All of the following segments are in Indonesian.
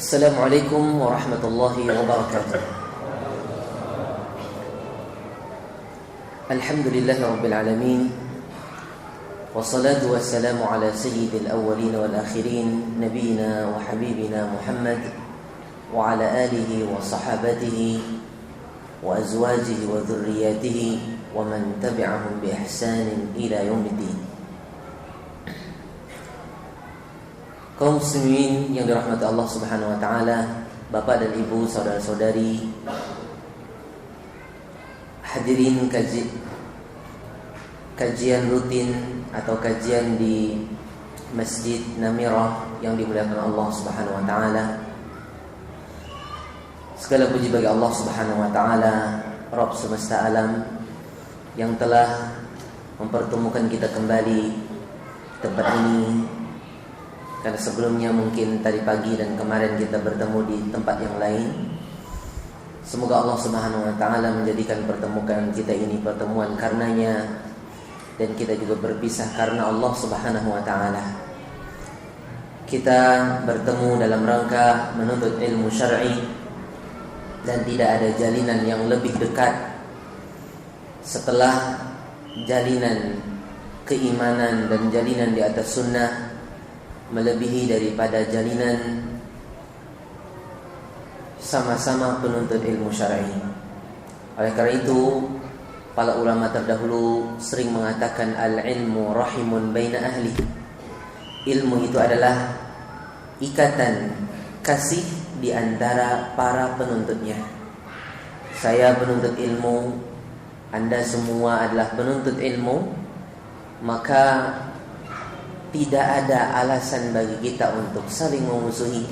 Assalamualaikum warahmatullahi wabarakatuh. Alhamdulillahi rabbil alamin. Wassalatu wassalamu ala sayyidil awwalin wal akhirin, nabiyina wa habibina Muhammad wa ala alihi wa sahabatihi wa azwajihi wa dhurriyyatihi wa man tabi'ahum bi ihsanin ila yaumiddin. Kaum muslimin yang dirahmati Allah Subhanahu wa taala, Bapak dan Ibu, saudara-saudari, hadirin kajian rutin atau kajian di Masjid Namirah yang dimuliakan Allah Subhanahu wa taala. Segala puji bagi Allah Subhanahu wa taala, Rabb semesta alam, yang telah mempertemukan kita kembali di tempat ini. Karena sebelumnya mungkin tadi pagi dan kemarin kita bertemu di tempat yang lain. Semoga Allah Subhanahu wa taala menjadikan pertemuan kita ini pertemuan karenanya, dan kita juga berpisah karena Allah Subhanahu wa taala. Kita bertemu dalam rangka menuntut ilmu syar'i, dan tidak ada jalinan yang lebih dekat setelah jalinan keimanan dan jalinan di atas sunnah, melebihi daripada jalinan sama-sama penuntut ilmu syar'i. Oleh karena itu, para ulama terdahulu sering mengatakan al-ilmu rahimun baina ahli. Ilmu itu adalah ikatan kasih di antara para penuntutnya. Saya penuntut ilmu, Anda semua adalah penuntut ilmu, maka tidak ada alasan bagi kita untuk saling memusuhi.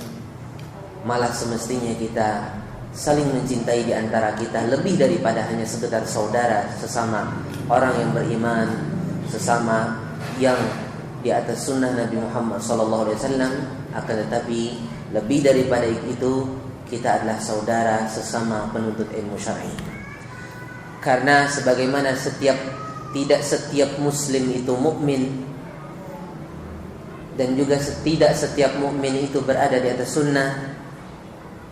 Malah semestinya kita saling mencintai di antara kita, lebih daripada hanya sekedar saudara, sesama orang yang beriman, sesama yang di atas sunnah Nabi Muhammad SAW. Akan tetapi lebih daripada itu, kita adalah saudara sesama penuntut ilmu syar'i. Karena sebagaimana tidak setiap muslim itu mukmin, dan juga tidak setiap mukmin itu berada di atas sunnah,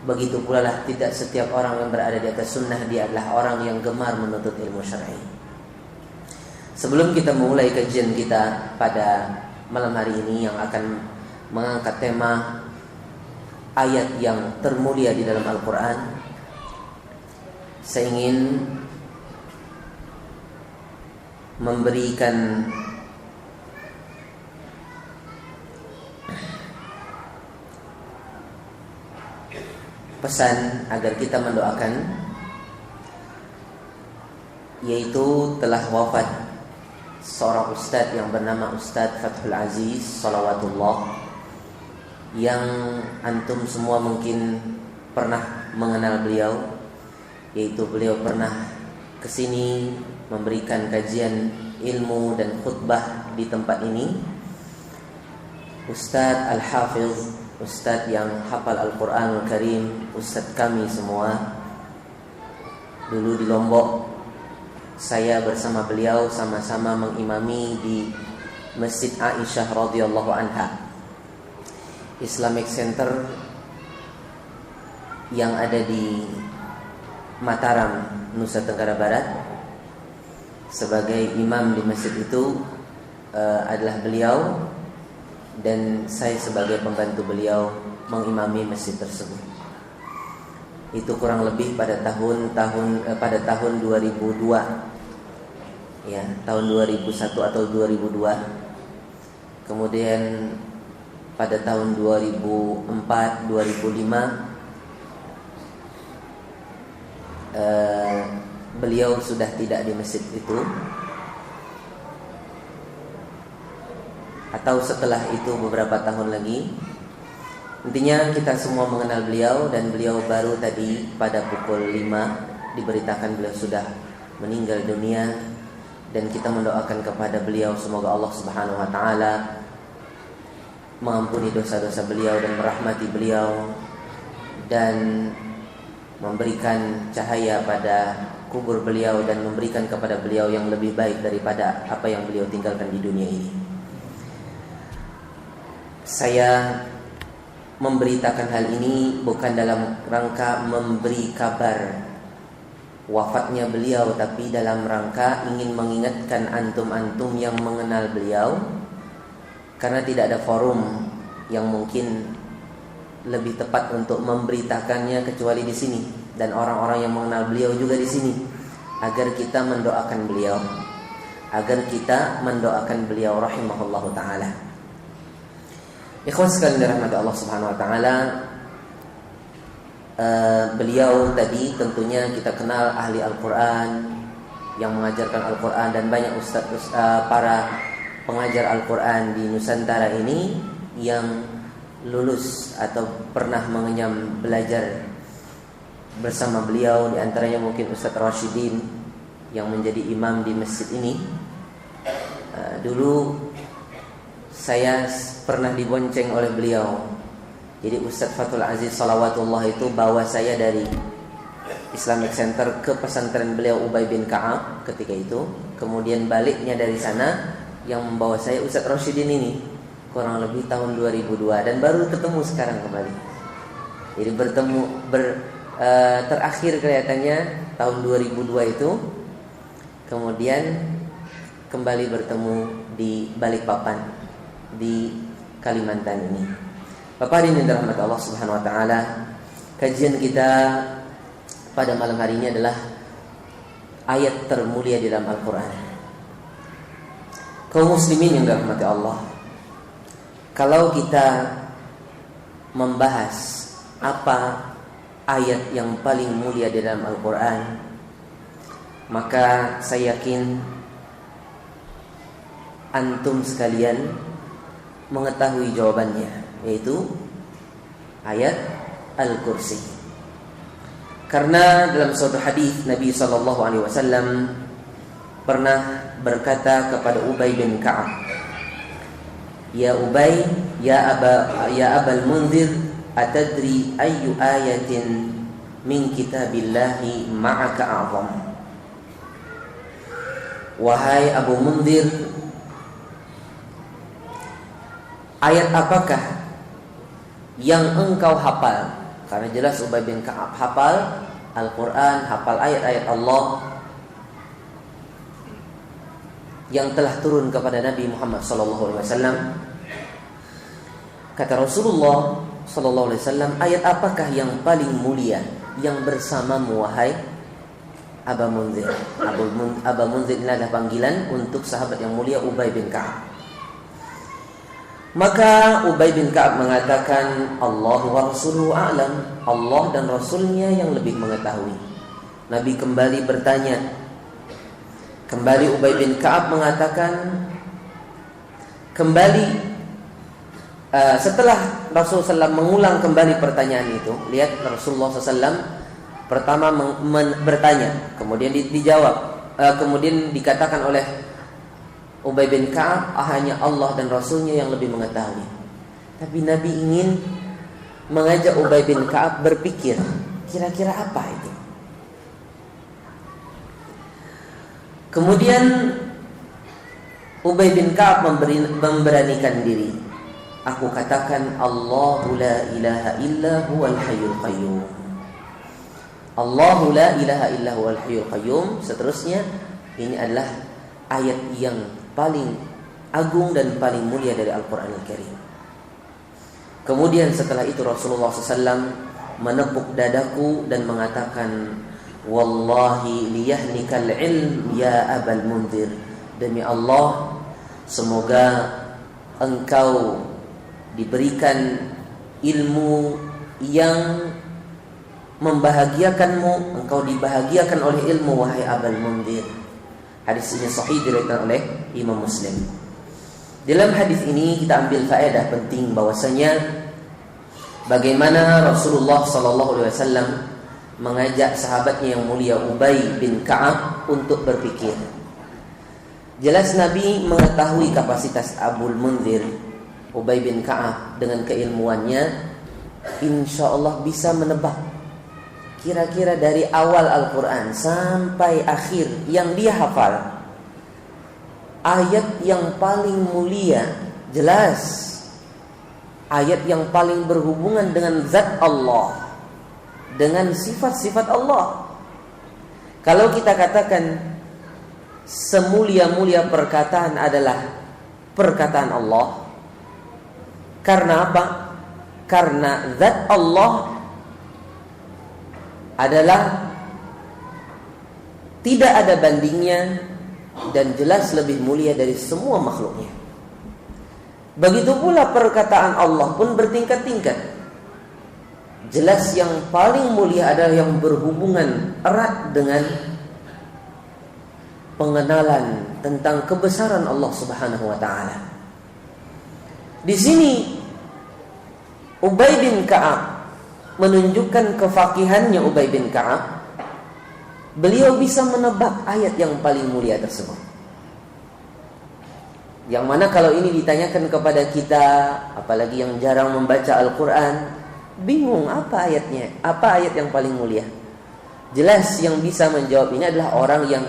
begitu pula lah tidak setiap orang yang berada di atas sunnah dia adalah orang yang gemar menuntut ilmu syar'i. Sebelum kita memulai kajian kita pada malam hari ini yang akan mengangkat tema ayat yang termulia di dalam Al-Quran, saya ingin memberikan pesan agar kita mendoakan, yaitu telah wafat seorang ustadz yang bernama Ustadz Fathul Aziz salawatullah, yang antum semua mungkin pernah mengenal beliau, yaitu beliau pernah kesini memberikan kajian ilmu dan khutbah di tempat ini. Ustadz Al-Hafiz, Ustadz yang hafal Al-Quranul Karim, Ustadz kami semua. Dulu di Lombok, saya bersama beliau sama-sama mengimami di Masjid Aisyah radhiyallahu anha, Islamic Center yang ada di Mataram, Nusa Tenggara Barat. Sebagai imam di masjid itu adalah beliau, dan saya sebagai pembantu beliau mengimami masjid tersebut. Itu kurang lebih pada tahun 2002, ya, tahun 2001 atau 2002. Kemudian pada tahun 2004, 2005 beliau sudah tidak di masjid itu. Atau setelah itu beberapa tahun lagi. Intinya kita semua mengenal beliau, dan beliau baru tadi pada pukul 5 diberitakan beliau sudah meninggal dunia. Dan kita mendoakan kepada beliau semoga Allah Subhanahu wa taala mengampuni dosa-dosa beliau dan merahmati beliau, dan memberikan cahaya pada kubur beliau, dan memberikan kepada beliau yang lebih baik daripada apa yang beliau tinggalkan di dunia ini. Saya memberitakan hal ini bukan dalam rangka memberi kabar wafatnya beliau, tapi dalam rangka ingin mengingatkan antum-antum yang mengenal beliau, karena tidak ada forum yang mungkin lebih tepat untuk memberitakannya kecuali di sini, dan orang-orang yang mengenal beliau juga di sini, agar kita mendoakan beliau rahimahullahu taala. Ikhwan sekalian dirahmati Allah Subhanahu wa taala, beliau tadi tentunya kita kenal ahli Al-Qur'an yang mengajarkan Al-Qur'an, dan banyak para pengajar Al-Qur'an di Nusantara ini yang lulus atau pernah mengenyam belajar bersama beliau. Di antaranya mungkin Ustaz Rashidin yang menjadi imam di masjid ini. Dulu saya pernah dibonceng oleh beliau. Jadi Ustaz Fathul Aziz Salawatullah itu bawa saya dari Islamic Center ke pesantren beliau Ubay bin Ka'ab ketika itu. Kemudian baliknya dari sana yang membawa saya Ustaz Rashidin ini, kurang lebih tahun 2002, dan baru ketemu sekarang kembali. Jadi terakhir kelihatannya tahun 2002 itu, kemudian kembali bertemu di Balikpapan di Kalimantan ini. Bapak hadirin dirahmati Allah Subhanahu wa taala, kajian kita pada malam hari ini adalah ayat termulia di dalam Al-Qur'an. Kaum muslimin yang dirahmati Allah, kalau kita membahas apa ayat yang paling mulia di dalam Al-Qur'an, maka saya yakin antum sekalian mengetahui jawabannya, yaitu ayat Al-Kursi. Karena dalam suatu hadis Nabi SAW pernah berkata kepada Ubay bin Ka'ab, "Ya Ubay, ya Abal Munzir, atadri ayyu ayatin min kitabillahi ma'aka a'zam?" Wahai Abu Munzir, ayat apakah yang engkau hafal? Karena jelas Ubay bin Ka'ab hafal Al-Quran, hafal ayat-ayat Allah yang telah turun kepada Nabi Muhammad SAW. Kata Rasulullah SAW, ayat apakah yang paling mulia yang bersamamu wahai Aba Munzir? Aba Munzir ini adalah panggilan untuk sahabat yang mulia Ubay bin Ka'ab. Maka Ubay bin Ka'ab mengatakan, Allah wa Rasuluhu a'lam, Allah dan Rasulnya yang lebih mengetahui. Nabi kembali bertanya. Kembali Ubay bin Ka'ab mengatakan, setelah Rasulullah SAW mengulang kembali pertanyaan itu, lihat Rasulullah SAW pertama bertanya, kemudian dijawab, kemudian dikatakan oleh Ubay bin Ka'ab, hanya Allah dan Rasulnya yang lebih mengetahui. Tapi Nabi ingin mengajak Ubay bin Ka'ab berpikir, kira-kira apa itu? Kemudian Ubay bin Ka'ab memberanikan diri. Aku katakan, Allahu la ilaha illa huwal hayyul qayyum. Allahu la ilaha illa huwal hayyul qayyum. Seterusnya, ini adalah ayat yang paling agung dan paling mulia dari Al-Quran Al-Karim. Kemudian setelah itu Rasulullah SAW menepuk dadaku dan mengatakan, Wallahi liyahnikal ilm ya Abal Munzir. Demi Allah, semoga engkau diberikan ilmu yang membahagiakanmu, engkau dibahagiakan oleh ilmu wahai Abal Munzir. Hadis ini sahih diriwayatkan oleh Imam Muslim. Dalam hadis ini kita ambil faedah penting bahwasanya bagaimana Rasulullah SAW mengajak sahabatnya yang mulia Ubay bin Ka'ab untuk berpikir. Jelas Nabi mengetahui kapasitas Abul Munzir, Ubay bin Ka'ab, dengan keilmuannya insyaallah bisa menebak kira-kira dari awal Al-Quran sampai akhir yang dia hafal, ayat yang paling mulia jelas ayat yang paling berhubungan dengan zat Allah, dengan sifat-sifat Allah. Kalau kita katakan semulia-mulia perkataan adalah perkataan Allah, karena apa? Karena zat Allah adalah tidak ada bandingnya dan jelas lebih mulia dari semua makhluknya. Begitu pula perkataan Allah pun bertingkat-tingkat. Jelas yang paling mulia adalah yang berhubungan erat dengan pengenalan tentang kebesaran Allah Subhanahu wa taala. Di sini Ubay bin Ka'ab menunjukkan kefakihannya. Ubay bin Ka'ab, beliau bisa menebak ayat yang paling mulia tersebut. Yang mana kalau ini ditanyakan kepada kita, apalagi yang jarang membaca Al-Quran, bingung apa ayatnya, apa ayat yang paling mulia. Jelas yang bisa menjawab ini adalah orang yang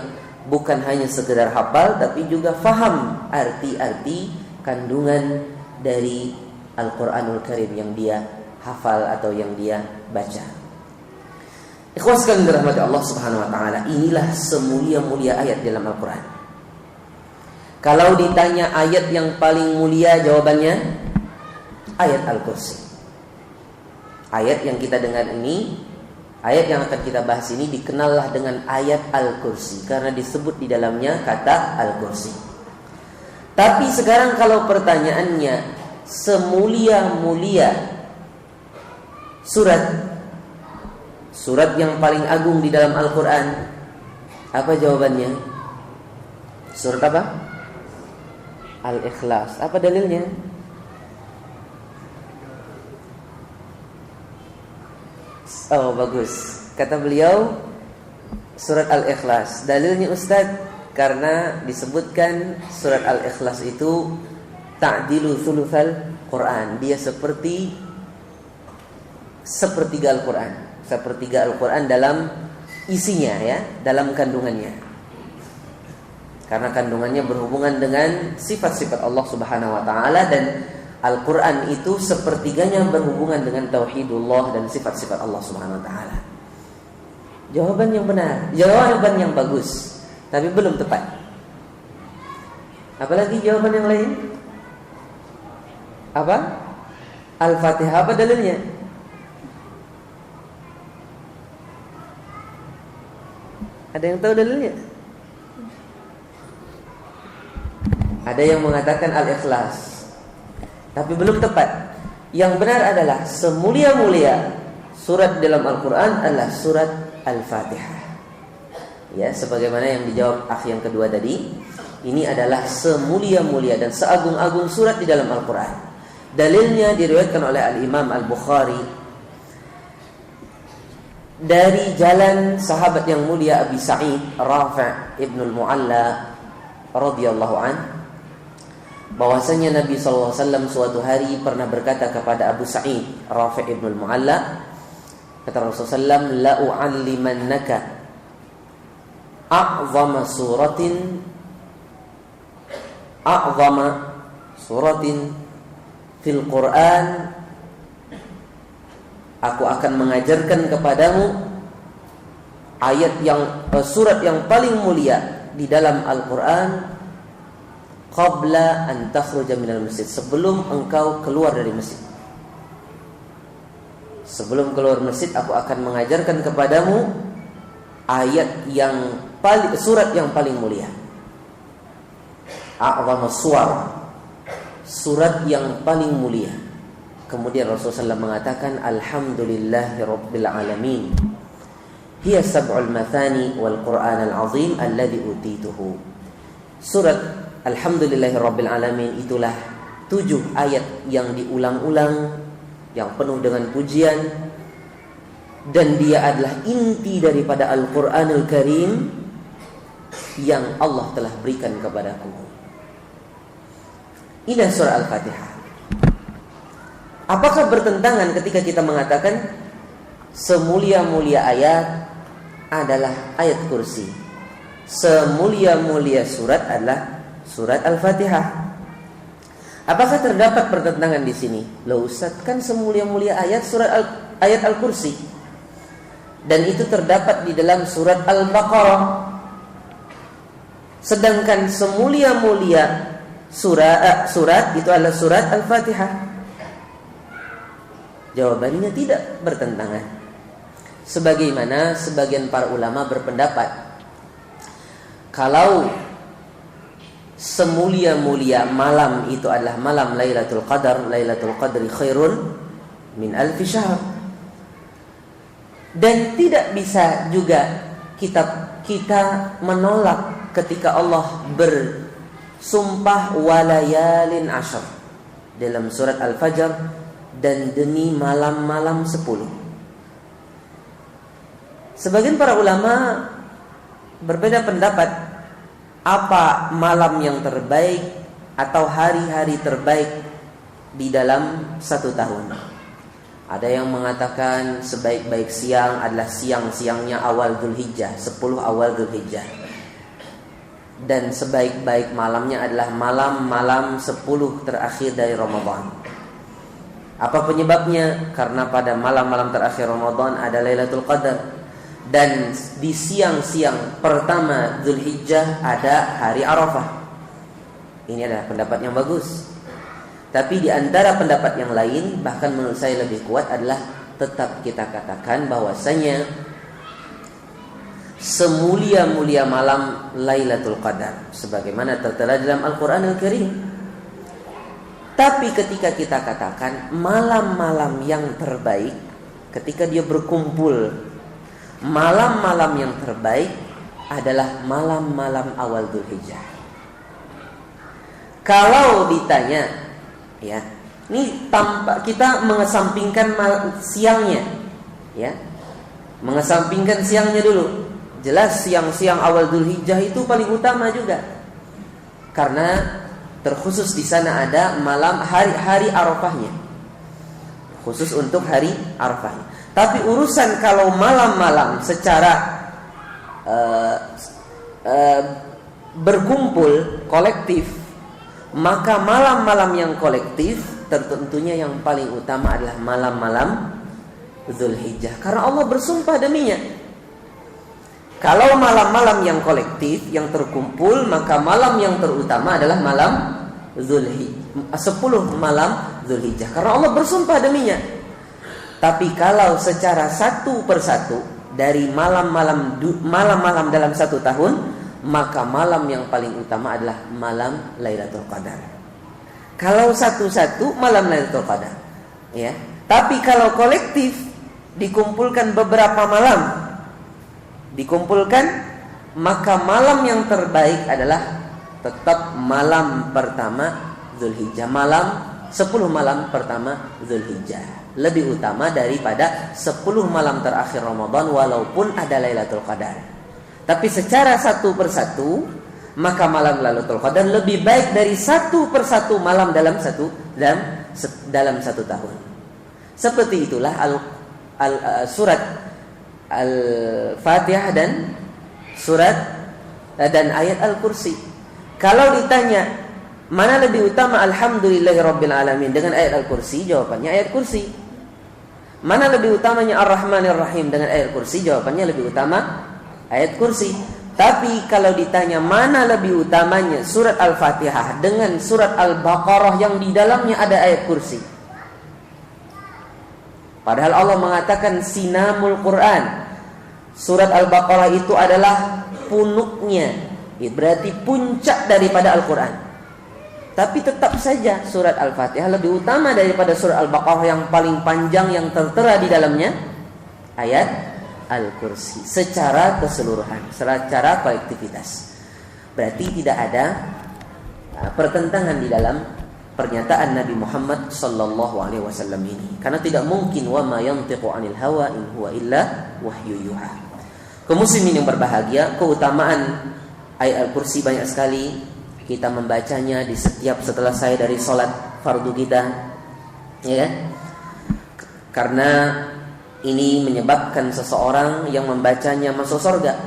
bukan hanya sekedar hafal, tapi juga faham arti-arti kandungan dari Al-Quranul Karim yang dia hafal atau yang dia baca. Ikhwas sekalian dirahmati Allah Subhanahu wa taala, inilah semulia-mulia ayat dalam Al-Quran. Kalau ditanya ayat yang paling mulia, jawabannya ayat Al-Kursi. Ayat yang kita dengar ini, ayat yang akan kita bahas ini dikenallah dengan ayat Al-Kursi karena disebut di dalamnya kata Al-Kursi. Tapi sekarang kalau pertanyaannya, semulia-mulia surat yang paling agung di dalam Al-Quran, apa jawabannya? Surat apa? Al-Ikhlas. Apa dalilnya? Oh, bagus. Kata beliau surat Al-Ikhlas. Dalilnya Ustaz, karena disebutkan surat Al-Ikhlas itu ta'dilu thuluthal Quran. Dia seperti sepertiga Al-Quran. Sepertiga Al-Quran dalam isinya, ya, dalam kandungannya. Karena kandungannya berhubungan dengan sifat-sifat Allah Subhanahu wa taala, dan Al-Quran itu sepertiganya berhubungan dengan tauhidullah dan sifat-sifat Allah Subhanahu wa taala. Jawaban yang benar, jawaban yang bagus, tapi belum tepat. Apalagi jawaban yang lain? Apa? Al-Fatihah. Apa dalilnya? Ada yang tahu dalilnya? Ada yang mengatakan Al-Ikhlas, tapi belum tepat. Yang benar adalah semulia-mulia surat dalam Al-Quran adalah surat Al-Fatihah. Ya, sebagaimana yang dijawab akh yang kedua tadi, ini adalah semulia-mulia dan seagung-agung surat di dalam Al-Quran. Dalilnya diriwayatkan oleh Al-Imam Al-Bukhari dari jalan sahabat yang mulia Abi Sa'id Rafi' ibn al-Mu'alla radhiyallahu anhu, bahwasanya Nabi SAW suatu hari pernah berkata kepada Abu Sa'id Rafi' ibn al-Mu'alla, kata Rasulullah SAW, la u'allimannaka a'zama suratin fil Quran, aku akan mengajarkan kepadamu surat yang paling mulia di dalam Al-Quran, qabla an takhruja minal masjid, sebelum engkau keluar dari masjid. Sebelum keluar masjid, aku akan mengajarkan kepadamu surat yang paling mulia. A'zama suwar, surat yang paling mulia. Kemudian Rasulullah SAW mengatakan, alhamdulillahi rabbil alamin, hiya sab'ul mathani wal Qur'an al-azim alladhi utituhu. Surat Alhamdulillahi Rabbil Alamin itulah 7 ayat yang diulang-ulang, yang penuh dengan pujian, dan dia adalah inti daripada Al-Quranul Karim yang Allah telah berikan kepadaku. Ini surah Al-Fatihah. Apakah bertentangan ketika kita mengatakan semulia-mulia ayat adalah ayat kursi, semulia-mulia surat adalah surat Al-Fatihah? Apakah terdapat pertentangan di sini? Loh Ustaz, kan semulia-mulia ayat ayat Al-Kursi. Dan itu terdapat di dalam surat Al-Baqarah. Sedangkan semulia-mulia surat itu adalah surat Al-Fatihah. Jawabannya tidak bertentangan. Sebagaimana sebagian para ulama berpendapat, kalau semulia-mulia malam itu adalah malam Lailatul Qadar, Lailatul Qadri khairun min alfi syahr. Dan tidak bisa juga kita menolak ketika Allah bersumpah walayalin ashr dalam surat Al-Fajr, dan demi malam-malam 10. Sebagian para ulama berbeda pendapat apa malam yang terbaik atau hari-hari terbaik di dalam satu tahun. Ada yang mengatakan sebaik-baik siang adalah siang-siangnya awal Dzulhijjah, 10 awal Dzulhijjah. Dan sebaik-baik malamnya adalah malam-malam 10 terakhir dari Ramadan. Apa penyebabnya? Karena pada malam-malam terakhir Ramadan ada Lailatul Qadar. Dan di siang-siang pertama Dzulhijjah ada hari Arafah. Ini adalah pendapat yang bagus. Tapi di antara pendapat yang lain, bahkan menurut saya lebih kuat, adalah tetap kita katakan bahwasanya semulia-mulia malam Lailatul Qadar, sebagaimana tertera dalam Al-Quran Al-Karim. Tapi ketika kita katakan malam-malam yang terbaik, ketika dia berkumpul, malam-malam yang terbaik adalah malam-malam awal Dzulhijjah. Kalau ditanya, ya, ini tanpa kita mengesampingkan siangnya, ya, mengesampingkan siangnya dulu. Jelas siang-siang awal Dzulhijjah itu paling utama juga, karena terkhusus di sana ada malam hari Arafahnya, khusus untuk hari Arafahnya. Tapi urusan kalau malam-malam secara berkumpul kolektif, maka malam-malam yang kolektif tentunya yang paling utama adalah malam-malam Dzulhijjah, karena Allah bersumpah deminya. Kalau malam-malam yang kolektif yang terkumpul, maka malam yang terutama adalah malam Dzulhijjah, 10 malam Dzulhijjah, karena Allah bersumpah deminya. Tapi kalau secara satu persatu dari malam-malam dalam satu tahun, maka malam yang paling utama adalah malam Lailatul Qadar. Kalau satu-satu malam Lailatul Qadar, ya. Tapi kalau kolektif dikumpulkan beberapa malam, maka malam yang terbaik adalah tetap malam pertama Dzulhijjah, malam 10 malam pertama Dzulhijjah. Lebih utama daripada 10 malam terakhir Ramadan, walaupun ada Lailatul Qadar. Tapi secara satu persatu, maka malam Lailatul Qadar lebih baik dari satu persatu malam dalam satu tahun. Seperti itulah surat Al-Fatihah dan ayat Al-Kursi. Kalau ditanya mana lebih utama Alhamdulillahirabbil alamin dengan ayat Al-Kursi, jawabannya ayat Kursi. Mana lebih utamanya Ar-Rahmanir Rahim dengan ayat Kursi, jawabannya lebih utama ayat Kursi. Tapi kalau ditanya mana lebih utamanya surat Al-Fatihah dengan surat Al-Baqarah yang di dalamnya ada ayat Kursi, padahal Allah mengatakan sinamul Quran, surat Al-Baqarah itu adalah punuknya, berarti puncak daripada Al-Quran. Tapi tetap saja surat Al-Fatihah lebih utama daripada surat Al-Baqarah yang paling panjang yang tertera di dalamnya ayat Al-Kursi secara keseluruhan, secara kolektivitas. Berarti tidak ada pertentangan di dalam pernyataan Nabi Muhammad sallallahu alaihi wasallam ini, karena tidak mungkin wa ma yantiqu 'anil hawa in huwa illa wahyu yuha. Kaum muslimin yang berbahagia, keutamaan ayat Al-Kursi banyak sekali. Kita membacanya di setelah saya dari sholat fardu kita, ya, karena ini menyebabkan seseorang yang membacanya masuk surga.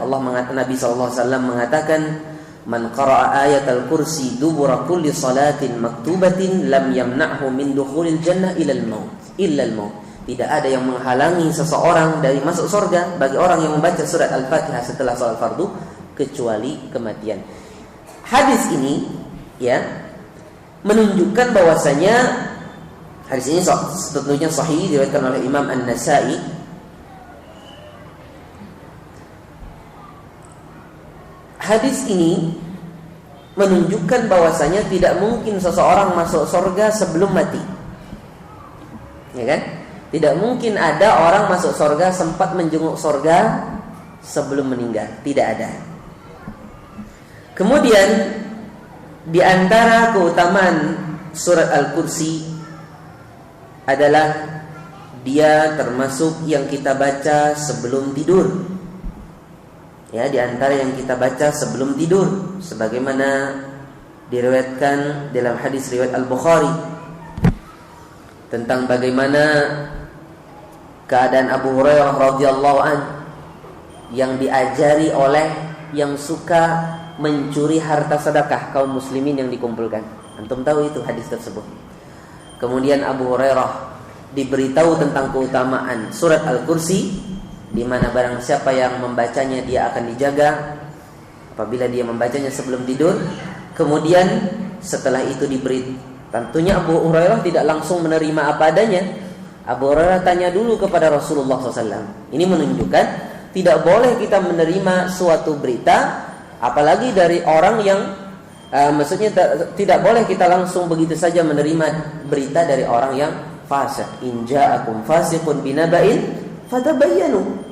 Nabi SAW mengatakan, Man qara'a ayatal kursi dubura kulli salatin maktubatin lam yamna'hu min dukhulil jannah illa al-maut. Tidak ada yang menghalangi seseorang dari masuk surga bagi orang yang membaca surat Al-Fatihah setelah salat fardu kecuali kematian. Hadis ini ya menunjukkan bahwasanya hadis ini tentunya sahih, diriwayatkan oleh Imam An-Nasa'i. Hadis ini menunjukkan bahwasanya tidak mungkin seseorang masuk surga sebelum mati. Ya kan? Tidak mungkin ada orang masuk surga sempat menjenguk surga sebelum meninggal. Tidak ada. Kemudian di antara keutamaan surat Al-Kursi adalah dia termasuk yang kita baca sebelum tidur. Ya, di antara yang kita baca sebelum tidur, sebagaimana diriwayatkan dalam hadis riwayat Al-Bukhari tentang bagaimana keadaan Abu Hurairah radhiyallahu an yang diajari oleh yang suka mencuri harta sedekah kaum muslimin yang dikumpulkan. Antum tahu itu hadis tersebut. Kemudian Abu Hurairah diberitahu tentang keutamaan surat Al-Kursi, di mana barang siapa yang membacanya dia akan dijaga apabila dia membacanya sebelum tidur. Kemudian setelah itu diberi, tentunya Abu Hurairah tidak langsung menerima apa adanya. Abu Hurairah tanya dulu kepada Rasulullah SAW. Ini menunjukkan tidak boleh kita menerima suatu berita, apalagi dari orang yang maksudnya tidak boleh kita langsung begitu saja menerima berita dari orang yang fasik. In ja'akum fasiqun binaba'in fatabayyanu.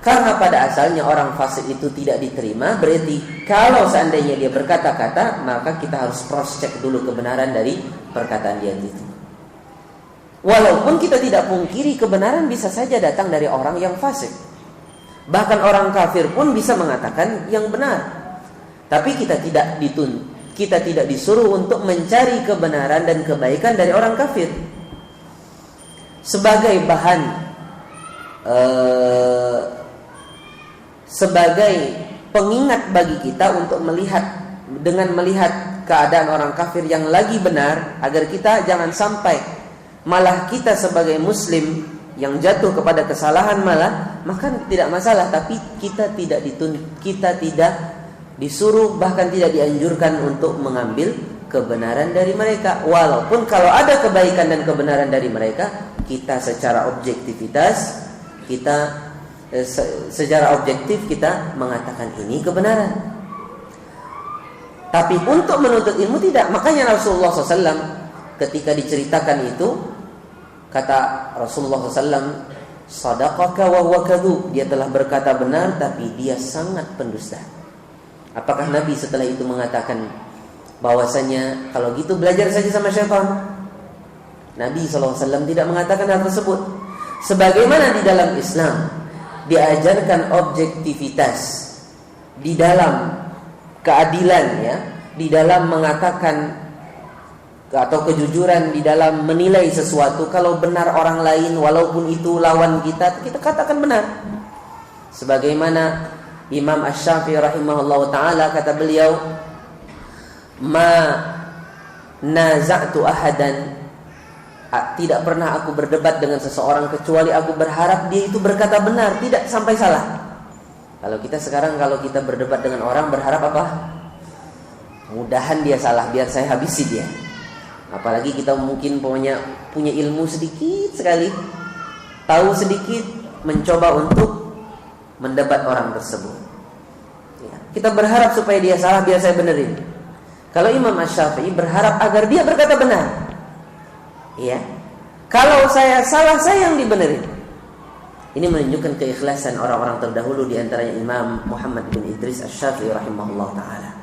Karena pada asalnya orang fasik itu tidak diterima, berarti kalau seandainya dia berkata-kata, maka kita harus cross check dulu kebenaran dari perkataan dia itu. Walaupun kita tidak pungkiri kebenaran bisa saja datang dari orang yang fasik. Bahkan orang kafir pun bisa mengatakan yang benar. Tapi kita tidak disuruh untuk mencari kebenaran dan kebaikan dari orang kafir. Sebagai bahan sebagai pengingat bagi kita untuk melihat keadaan orang kafir yang lagi benar, agar kita jangan sampai malah kita sebagai muslim yang jatuh kepada kesalahan maka tidak masalah, tapi kita tidak disuruh, bahkan tidak dianjurkan untuk mengambil kebenaran dari mereka. Walaupun kalau ada kebaikan dan kebenaran dari mereka, kita secara objektif kita mengatakan ini kebenaran. Tapi untuk menuntut ilmu tidak. Makanya Rasulullah SAW ketika diceritakan itu, kata Rasulullah SAW, sadaqaka wa huwa kadzub, dia telah berkata benar tapi dia sangat pendusta. Apakah Nabi setelah itu mengatakan bahwasanya kalau gitu belajar saja sama syaitan? Nabi SAW tidak mengatakan hal tersebut. Sebagaimana di dalam Islam diajarkan objektivitas di dalam keadilan, ya, di dalam mengatakan atau kejujuran di dalam menilai sesuatu. Kalau benar orang lain walaupun itu lawan kita katakan benar. Sebagaimana Imam Asy-Syafi'i rahimahullahu taala, kata beliau, ma naza'tu ahadan, tidak pernah aku berdebat dengan seseorang kecuali aku berharap dia itu berkata benar, tidak sampai salah. Kalau kita sekarang kalau kita berdebat dengan orang berharap apa? Mudahan dia salah biar saya habisi dia. Apalagi kita mungkin punya ilmu sedikit sekali, tahu sedikit, mencoba untuk mendebat orang tersebut. Ya, kita berharap supaya dia salah biar saya benerin. Kalau Imam Asy-Syafi'i berharap agar dia berkata benar. Ya, kalau saya salah saya yang dibenerin. Ini menunjukkan keikhlasan orang-orang terdahulu, di antaranya Imam Muhammad bin Idris Asy-Syafi'i rahimahullah taala.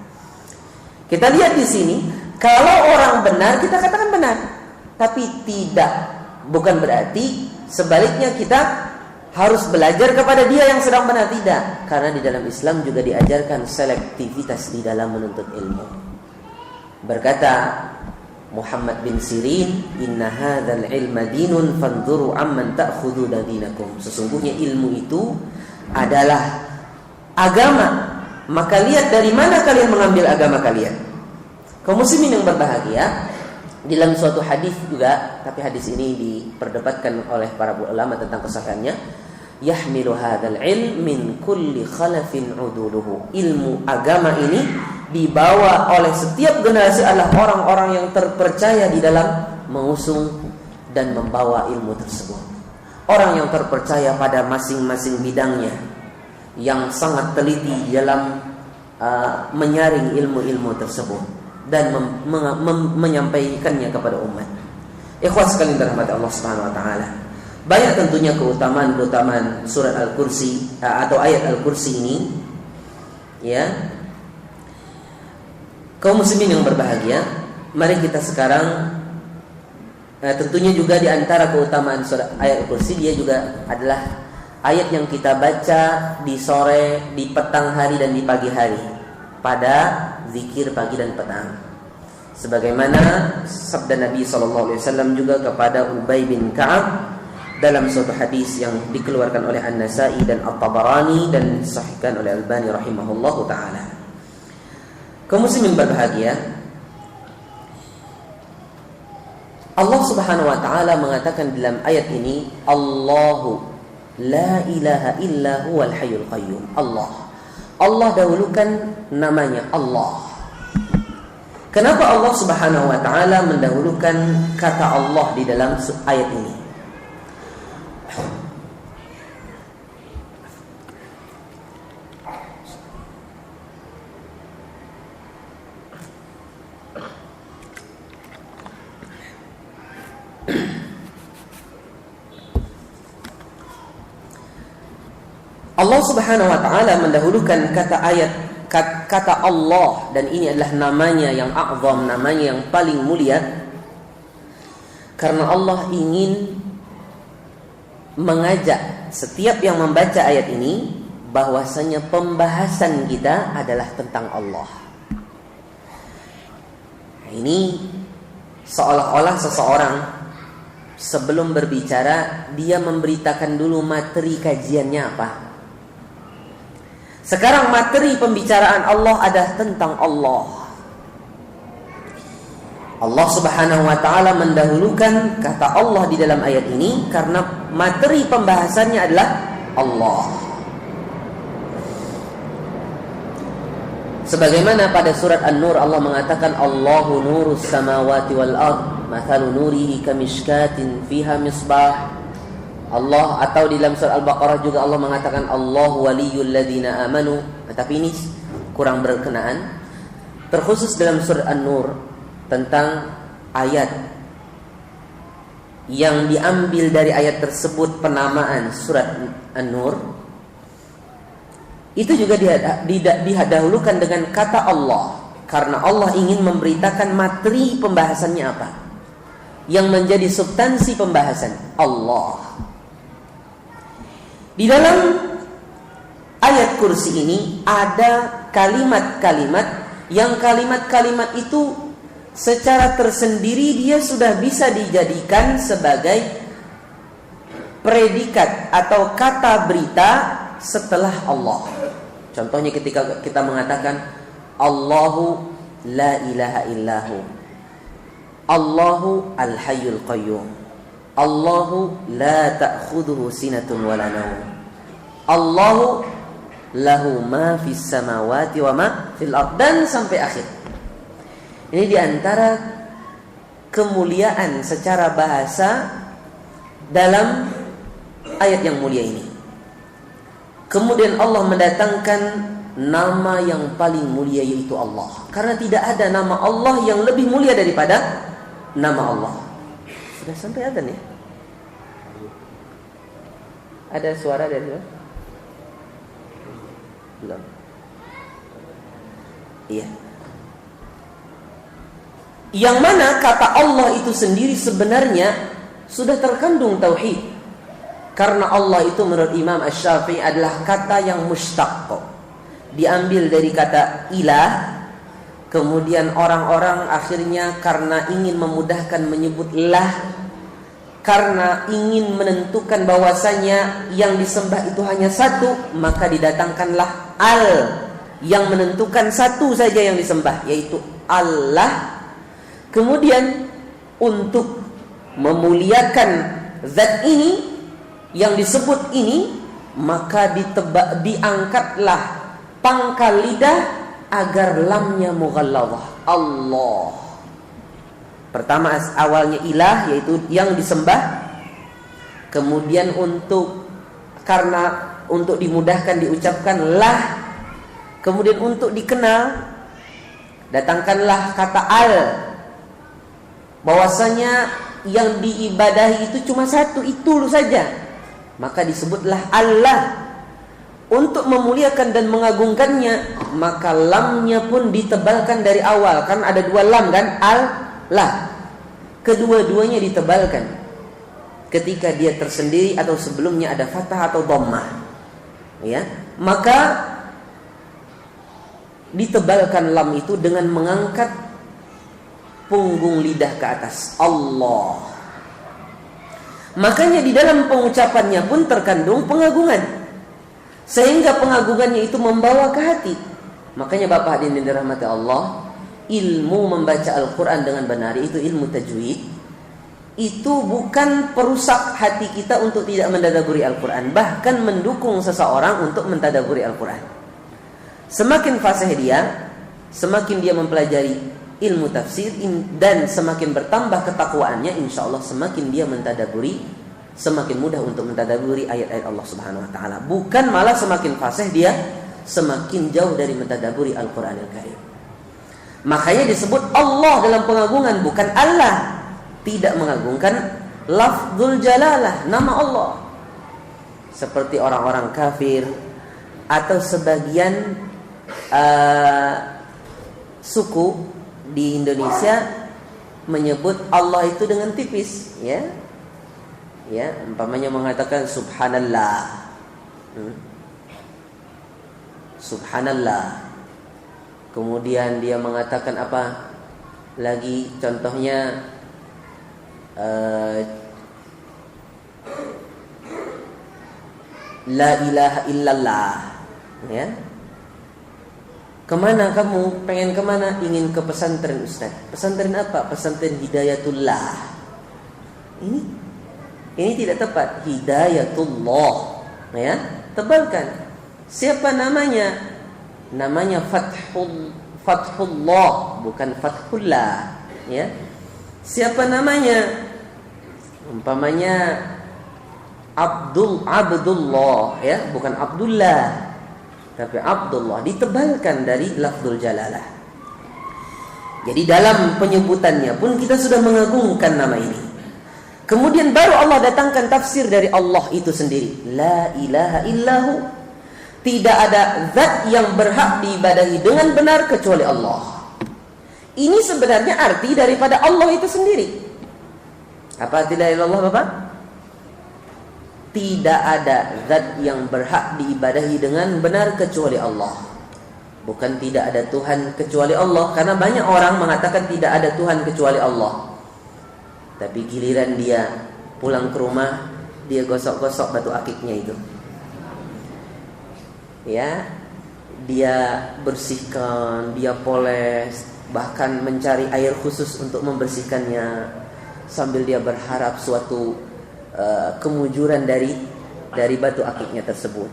Kita lihat di sini, kalau orang benar kita katakan benar, tapi bukan berarti sebaliknya kita harus belajar kepada dia yang sedang benar, tidak. Karena di dalam Islam juga diajarkan selektivitas di dalam menuntut ilmu. Berkata Muhammad bin Sirin, inna hadzal ilma dinun fanzuru amman ta'khuduna dinakum. Sesungguhnya ilmu itu adalah agama, maka lihat dari mana kalian mengambil agama kalian. Kaum muslimin yang berbahagia, dalam suatu hadis juga, tapi hadis ini diperdebatkan oleh para ulama tentang kesahihannya. Yahmilu hadzal ilm min kulli khalafin uduluhu. Ilmu agama ini dibawa oleh setiap generasi adalah orang-orang yang terpercaya di dalam mengusung dan membawa ilmu tersebut. Orang yang terpercaya pada masing-masing bidangnya, yang sangat teliti dalam menyaring ilmu-ilmu tersebut dan menyampaikannya kepada umat. Ikhwan sekalian dirahmati Allah Subhanahu wa taala. Banyak tentunya keutamaan surat Al-Kursi atau ayat Al-Kursi ini, ya. Kaum muslimin yang berbahagia, mari kita sekarang tentunya juga di antara keutamaan surat ayat Al-Kursi, dia juga adalah ayat yang kita baca di sore, di petang hari dan di pagi hari pada zikir pagi dan petang. Sebagaimana sabda Nabi SAW juga kepada Ubay bin Ka'ab dalam suatu hadis yang dikeluarkan oleh An-Nasa'i dan At-Tabarani dan disahihkan oleh Albani rahimahullahu taala. Kaum muslimin berbahagia, Allah Subhanahu wa taala mengatakan dalam ayat ini, Allahu la ilaha illa huwal hayyul qayyum. Allah dahulukan namanya Allah. Kenapa Allah Subhanahu wa taala mendahulukan kata Allah di dalam ayat ini? Allah Subhanahu wa taala mendahulukan kata Allah, dan ini adalah namanya yang a'zam, namanya yang paling mulia, karena Allah ingin mengajak setiap yang membaca ayat ini bahwasanya pembahasan kita adalah tentang Allah. Nah, ini seolah-olah seseorang sebelum berbicara dia memberitakan dulu materi kajiannya apa. Sekarang materi pembicaraan Allah adalah tentang Allah. Allah Subhanahu wa taala mendahulukan kata Allah di dalam ayat ini karena materi pembahasannya adalah Allah. Sebagaimana pada surat An-Nur Allah mengatakan Allahu nurus samawati wal ard, mathalu nurihi kamishkatin fiha misbah. Allah, atau di dalam surah Al-Baqarah juga Allah mengatakan Allahu waliyul ladzina amanu, tapi ini kurang berkenaan. Terkhusus dalam surah An-Nur tentang ayat yang diambil dari ayat tersebut penamaan surat An-Nur, itu juga didahulukan dengan kata Allah karena Allah ingin memberitakan materi pembahasannya apa, yang menjadi substansi pembahasan Allah. Di dalam ayat kursi ini ada kalimat-kalimat yang kalimat-kalimat itu secara tersendiri dia sudah bisa dijadikan sebagai predikat atau kata berita setelah Allah. Contohnya ketika kita mengatakan Allahu la ilaha illahu, Allahu al-hayyul qayyum, Allahu la ta'khudhuhu sinatun wa la nawm, Allahu lahu ma fis samawati wa ma fil ard, dan sampai akhir. Ini diantara kemuliaan secara bahasa dalam ayat yang mulia ini. Kemudian Allah mendatangkan nama yang paling mulia, yaitu Allah, karena tidak ada nama Allah yang lebih mulia daripada nama Allah. Sudah sampai adzan ya? Ada suara dari mana? Belum. Iya. Yang mana kata Allah itu sendiri sebenarnya sudah terkandung tauhid. Karena Allah itu menurut Imam Asy-Syafi'i adalah kata yang mushtaq. Diambil dari kata ilah. Kemudian orang-orang akhirnya karena ingin memudahkan menyebut lah, karena ingin menentukan bahwasanya yang disembah itu hanya satu, maka didatangkanlah al yang menentukan satu saja yang disembah, yaitu Allah. Kemudian untuk memuliakan zat ini yang disebut ini, maka diangkatlah pangkal lidah agar lamnya mughalladhah, Allah. Pertama awalnya ilah, yaitu yang disembah. Kemudian untuk dimudahkan diucapkan lah. Kemudian untuk dikenal, datangkanlah kata al, bahwasanya yang diibadahi itu cuma satu, itu saja, maka disebutlah Allah. Untuk memuliakan dan mengagungkannya, maka lamnya pun ditebalkan dari awal. Kan ada dua lam kan, al, lah. Kedua-duanya ditebalkan ketika dia tersendiri atau sebelumnya ada fathah atau dhammah, ya, maka ditebalkan lam itu dengan mengangkat punggung lidah ke atas, Allah. Makanya di dalam pengucapannya pun terkandung pengagungan, sehingga pengagungannya itu membawa ke hati. Makanya Bapak hadirin dirahmati Allah, ilmu membaca Al-Quran dengan benar, itu ilmu tajwid, itu bukan perusak hati kita untuk tidak mentadaburi Al-Quran, bahkan mendukung seseorang untuk mentadaburi Al-Quran. Semakin fasih dia, semakin dia mempelajari ilmu tafsir, dan semakin bertambah ketakwaannya, insya Allah semakin dia mentadaburi, semakin mudah untuk mentadaburi ayat-ayat Allah Subhanahu wa taala. Bukan malah semakin fasih dia, semakin jauh dari mentadaburi Al-Qur'anil Karim. Makanya disebut Allah dalam pengagungan, bukan Allah. Tidak mengagungkan lafzul jalalah, nama Allah. Seperti orang-orang kafir atau sebagian suku di Indonesia menyebut Allah itu dengan tipis, ya. Ya, umpamanya mengatakan subhanallah. Subhanallah. Kemudian dia mengatakan apa lagi, contohnya la ilaha illallah, ya. Kemana kamu? Pengen kemana? Ingin ke pesantren, Ustaz. Pesantren apa? Pesantren Hidayatullah. Ini tidak tepat. Hidayatullah, ya. Tebalkan. Siapa namanya? Namanya Fathullah, bukan Fathullah, ya. Siapa namanya? Umpamanya Abdullah, ya, bukan Abdullah, tapi Abdullah. Ditebalkan dari lafzul jalalah. Jadi dalam penyebutannya pun kita sudah mengagungkan nama ini. Kemudian baru Allah datangkan tafsir dari Allah itu sendiri. La ilaha illahu. Tidak ada zat yang berhak diibadahi dengan benar kecuali Allah. Ini sebenarnya arti daripada Allah itu sendiri. Apa arti la ilaha illallah, Bapak? Tidak ada zat yang berhak diibadahi dengan benar kecuali Allah. Bukan tidak ada Tuhan kecuali Allah, karena banyak orang mengatakan tidak ada Tuhan kecuali Allah. Tapi giliran dia pulang ke rumah, dia gosok-gosok batu akiknya itu, ya, dia bersihkan, dia poles, bahkan mencari air khusus untuk membersihkannya, sambil dia berharap suatu kemujuran dari batu akiknya tersebut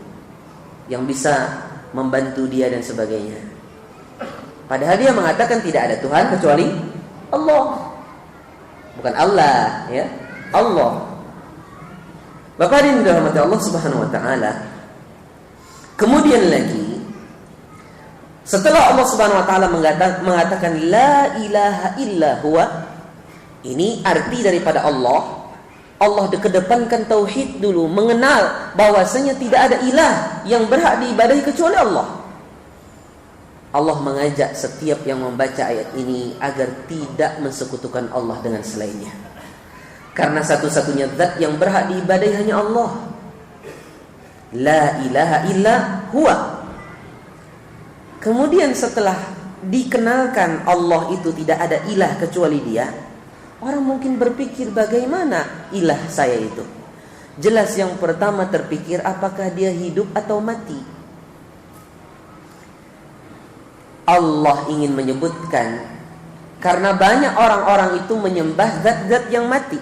yang bisa membantu dia dan sebagainya. Padahal dia mengatakan tidak ada Tuhan kecuali Allah. Bukan Allah, ya, Allah. Bapak ini dirahmati Allah Subhanahu wa taala. Kemudian lagi, setelah Allah Subhanahu wa taala mengatakan la ilaha illa huwa, ini arti daripada Allah. Allah kedepankan tauhid dulu, mengenal bahwasanya tidak ada ilah yang berhak diibadahi kecuali Allah. Allah mengajak setiap yang membaca ayat ini agar tidak mensekutukan Allah dengan selainnya. Karena satu-satunya zat yang berhak diibadahi hanya Allah. La ilaha illa huwa. Kemudian setelah dikenalkan Allah itu tidak ada ilah kecuali Dia, orang mungkin berpikir bagaimana ilah saya itu. Jelas yang pertama terpikir apakah dia hidup atau mati. Allah ingin menyebutkan, karena banyak orang-orang itu menyembah zat-zat yang mati,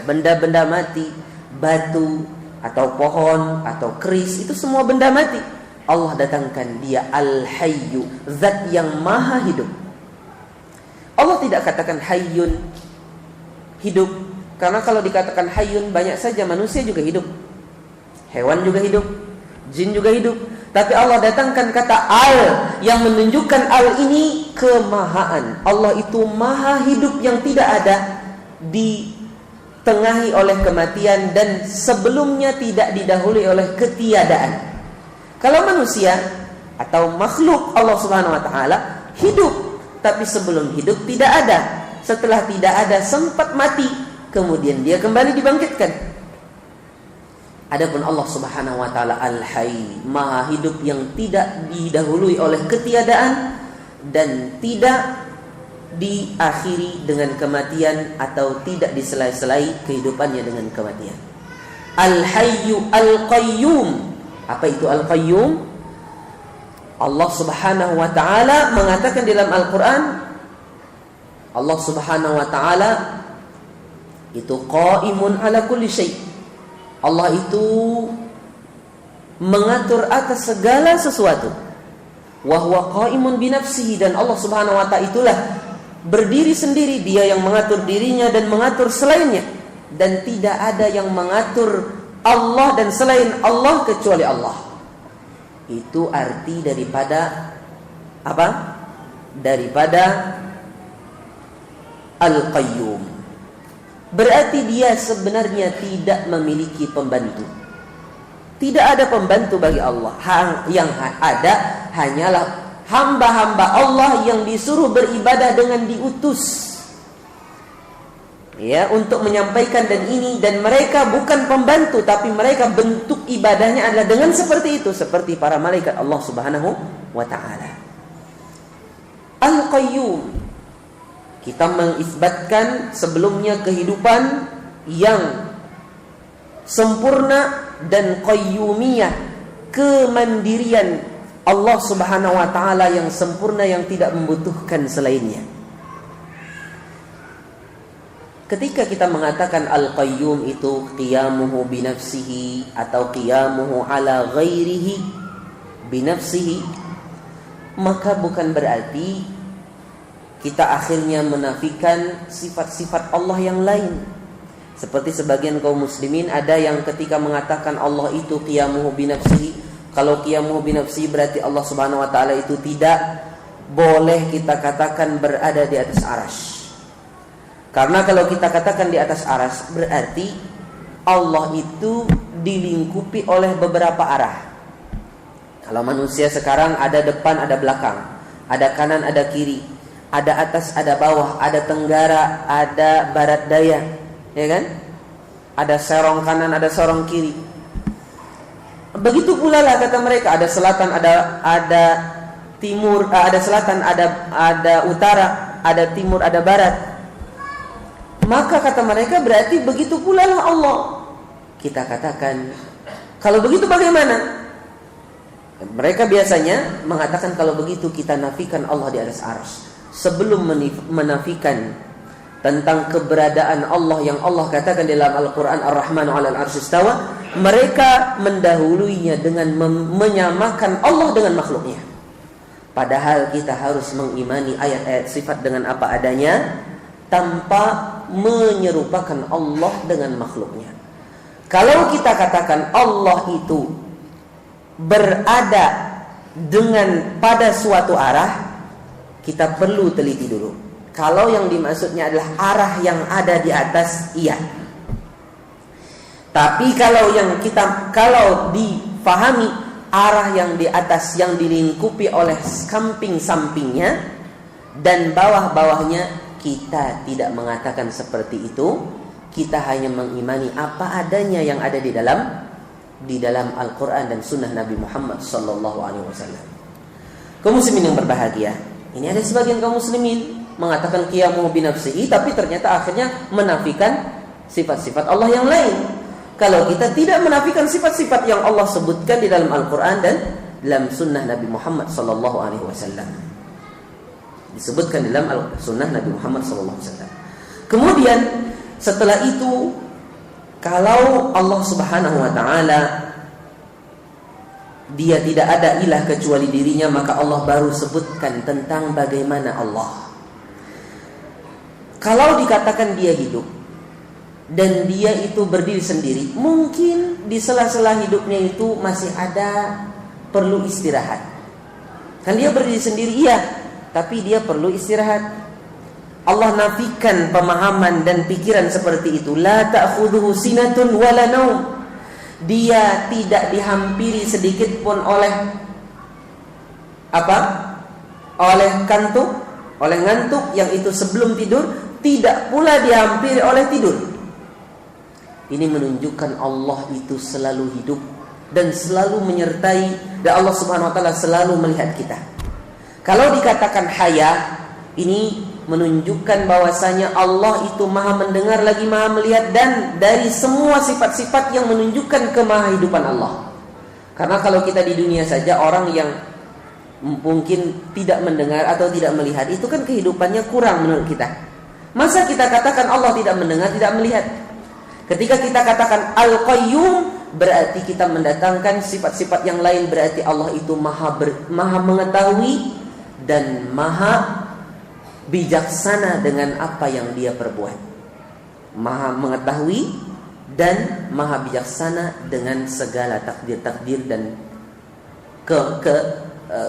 benda-benda mati, batu atau pohon atau keris, itu semua benda mati. Allah datangkan dia Al-Hayyu, zat yang maha hidup. Allah tidak katakan Hayyun, hidup, karena kalau dikatakan Hayyun banyak saja manusia juga hidup, hewan juga hidup, jin juga hidup. Tapi Allah datangkan kata Al yang menunjukkan Al ini kemahaan. Allah itu maha hidup yang tidak ada, ditengahi oleh kematian, dan sebelumnya tidak didahului oleh ketiadaan. Kalau manusia atau makhluk Allah Subhanahu wa taala hidup, tapi sebelum hidup tidak ada. Setelah tidak ada sempat mati, kemudian dia kembali dibangkitkan. Adapun Allah Subhanahu wa taala Al-Hayy, maha hidup yang tidak didahului oleh ketiadaan dan tidak diakhiri dengan kematian atau tidak disela-selai kehidupannya dengan kematian. Al-Hayyu Al-Qayyum. Apa itu Al-Qayyum? Allah Subhanahu wa taala mengatakan dalam Al-Qur'an, Allah Subhanahu wa taala itu qaimun ala kulli syai'. Allah itu mengatur atas segala sesuatu. Wa huwa qaimun bi nafsihi, dan Allah Subhanahu wa taala itulah berdiri sendiri, dia yang mengatur dirinya dan mengatur selainnya, dan tidak ada yang mengatur Allah dan selain Allah kecuali Allah. Itu arti daripada apa? Daripada Al-Qayyum. Berarti dia sebenarnya tidak memiliki pembantu. Tidak ada pembantu bagi Allah. Yang ada hanyalah hamba-hamba Allah yang disuruh beribadah dengan diutus, ya, untuk menyampaikan dan mereka bukan pembantu, tapi mereka bentuk ibadahnya adalah dengan seperti itu, seperti para malaikat Allah Subhanahu wa taala. Al-Qayyum, kita mengisbatkan sebelumnya kehidupan yang sempurna dan qayyumiyah, kemandirian Allah Subhanahu wa taala yang sempurna yang tidak membutuhkan selainnya. Ketika kita mengatakan Al-Qayyum itu qiyamuhu binafsihi atau qiyamuhu ala ghairihi binafsihi, maka bukan berarti kita akhirnya menafikan sifat-sifat Allah yang lain. Seperti sebagian kaum muslimin ada yang ketika mengatakan Allah itu qiyamuhu binafsihi, kalau qiyamuhu binafsihi berarti Allah Subhanahu wa taala itu tidak boleh kita katakan berada di atas arsy. Karena kalau kita katakan di atas arsy berarti Allah itu dilingkupi oleh beberapa arah. Kalau manusia sekarang ada depan, ada belakang, ada kanan, ada kiri, ada atas, ada bawah, ada tenggara, ada barat daya, ya kan? Ada serong kanan, ada serong kiri. Begitu pula lah kata mereka, ada selatan, ada timur, ada selatan, ada utara, ada timur, ada barat. Maka kata mereka berarti begitu pula lah Allah. Kita katakan, kalau begitu bagaimana? Mereka biasanya mengatakan kalau begitu kita nafikan Allah di atas arsy. Sebelum menafikan tentang keberadaan Allah yang Allah katakan dalam Al-Quran Ar-Rahmanu 'alal 'arsy istawa, mereka mendahuluinya dengan menyamakan Allah dengan makhluknya. Padahal kita harus mengimani ayat-ayat sifat dengan apa adanya, tanpa menyerupakan Allah dengan makhluknya. Kalau kita katakan Allah itu berada dengan pada suatu arah, kita perlu teliti dulu. Kalau yang dimaksudnya adalah arah yang ada di atas, iya. Tapi kalau difahami arah yang di atas yang dilingkupi oleh samping-sampingnya dan bawah-bawahnya, kita tidak mengatakan seperti itu. Kita hanya mengimani apa adanya yang ada di dalam Al-Quran dan Sunnah Nabi Muhammad Sallallahu Alaihi Wasallam. Kaum muslimin yang berbahagia, ini ada sebagian kaum muslimin mengatakan qiyamuhu binafsihi, tapi ternyata akhirnya menafikan sifat-sifat Allah yang lain. Kalau kita tidak menafikan sifat-sifat yang Allah sebutkan di dalam Al-Quran dan dalam Sunnah Nabi Muhammad Sallallahu Alaihi Wasallam, Disebutkan dalam Al-Sunnah Nabi Muhammad SAW. Kemudian setelah itu, kalau Allah Subhanahu wa ta'ala Dia tidak ada ilah kecuali dirinya, maka Allah baru sebutkan tentang bagaimana Allah. Kalau dikatakan dia hidup dan dia itu berdiri sendiri, mungkin di sela-sela hidupnya itu masih ada perlu istirahat. Kan dia berdiri sendiri, iya, tapi dia perlu istirahat. Allah nafikan pemahaman dan pikiran seperti itu. La ta'khudhuhu sinatun wala naum. Dia tidak dihampiri sedikit pun oleh apa? Oleh kantuk, oleh ngantuk yang itu sebelum tidur, tidak pula dihampiri oleh tidur. Ini menunjukkan Allah itu selalu hidup dan selalu menyertai, dan Allah Subhanahu wa taala selalu melihat kita. Kalau dikatakan haya, ini menunjukkan bahwasanya Allah itu maha mendengar lagi maha melihat, dan dari semua sifat-sifat yang menunjukkan kemahahidupan Allah. Karena kalau kita di dunia saja, orang yang mungkin tidak mendengar atau tidak melihat, itu kan kehidupannya kurang menurut kita. Masa kita katakan Allah tidak mendengar, tidak melihat? Ketika kita katakan Al-Qayyum, berarti kita mendatangkan sifat-sifat yang lain. Berarti Allah itu maha mengetahui dan maha bijaksana dengan apa yang dia perbuat. Maha mengetahui dan maha bijaksana dengan segala takdir-takdir dan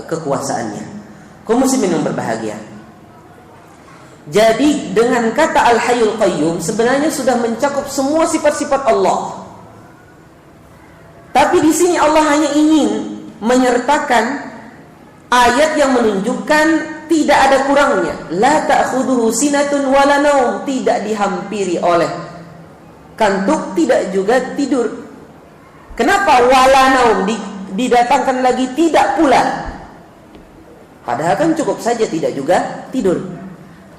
kekuasaannya. Kaum muslimin yang berbahagia, jadi dengan kata Al-Hayyul Qayyum sebenarnya sudah mencakup semua sifat-sifat Allah. Tapi di sini Allah hanya ingin menyertakan ayat yang menunjukkan tidak ada kurangnya. La ta'khudhuhu sinatun wala naum, tidak dihampiri oleh kantuk, tidak juga tidur. Kenapa wala naum didatangkan lagi tidak pula? Padahal kan cukup saja tidak juga tidur.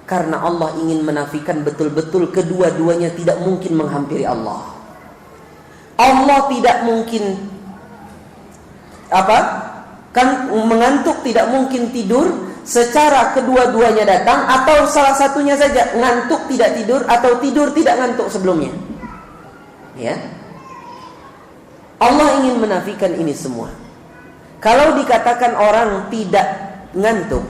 Karena Allah ingin menafikan betul-betul kedua-duanya tidak mungkin menghampiri Allah. Allah tidak mungkin kan mengantuk, tidak mungkin tidur. Secara kedua-duanya datang, atau salah satunya saja, ngantuk tidak tidur, atau tidur tidak ngantuk sebelumnya. Ya, Allah ingin menafikan ini semua. Kalau dikatakan orang tidak ngantuk,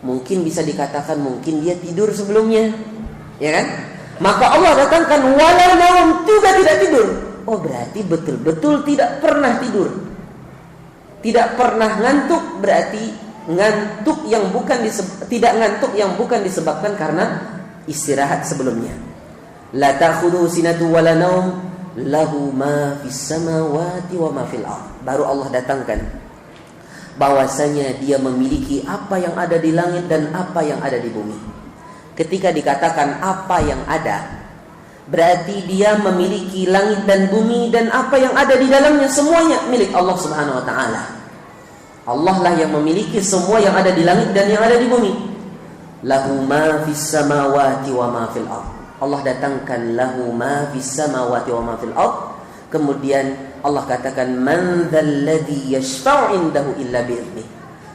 mungkin bisa dikatakan mungkin dia tidur sebelumnya, ya kan? Maka Allah datangkan wala naum, juga tidak tidur. Oh, berarti betul-betul tidak pernah tidur, tidak pernah ngantuk. Berarti ngantuk yang bukan tidak ngantuk yang bukan disebabkan karena istirahat sebelumnya. La ta'khudhu sinatu wala naum lahu ma fis samawati wa ma fil ardh. Baru Allah datangkan bahwasanya dia memiliki apa yang ada di langit dan apa yang ada di bumi. Ketika dikatakan apa yang ada, berarti dia memiliki langit dan bumi, dan apa yang ada di dalamnya semuanya milik Allah Subhanahu wa taala. Allah lah yang memiliki semua yang ada di langit dan yang ada di bumi. Lahu ma fis samawati wa ma fil ardh. Allah datangkan lahu ma fis samawati wa ma fil ardh. Kemudian Allah katakan man dzalladzi yashfa'u indahu illa bi'idznih.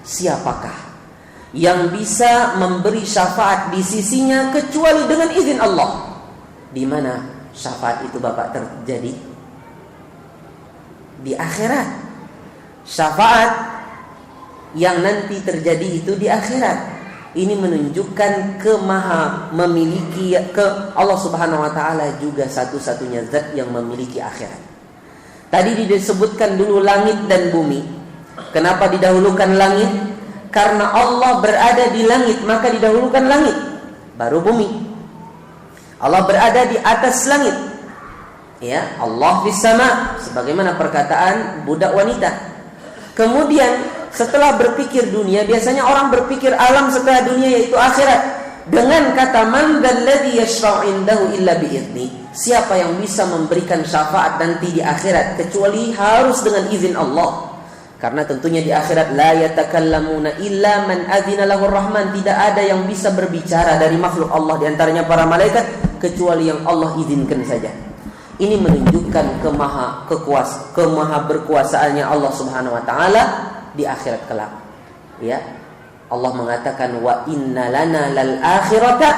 Siapakah yang bisa memberi syafaat di sisinya kecuali dengan izin Allah? Di mana syafaat itu Bapak terjadi? Di akhirat. Syafaat yang nanti terjadi itu di akhirat. Ini menunjukkan memiliki Allah Subhanahu wa taala juga satu-satunya zat yang memiliki akhirat. Tadi disebutkan dulu langit dan bumi. Kenapa didahulukan langit? Karena Allah berada di langit, maka didahulukan langit, baru bumi. Allah berada di atas langit. Ya, Allah fis sama, sebagaimana perkataan budak wanita. Kemudian setelah berpikir dunia, biasanya orang berpikir alam setelah dunia, yaitu akhirat. Dengan kata man dzalladzi yashfa'u indahu illa bi'idznih. Siapa yang bisa memberikan syafaat nanti di akhirat kecuali harus dengan izin Allah. Karena tentunya di akhirat la yatakallamuna illa man adzina lahu rahman. Tidak ada yang bisa berbicara dari makhluk Allah, di antaranya para malaikat, kecuali yang Allah izinkan saja. Ini menunjukkan kemaha berkuasaannya Allah Subhanahu wa taala di akhirat kelak. Ya. Allah mengatakan wa inna lana lal akhirata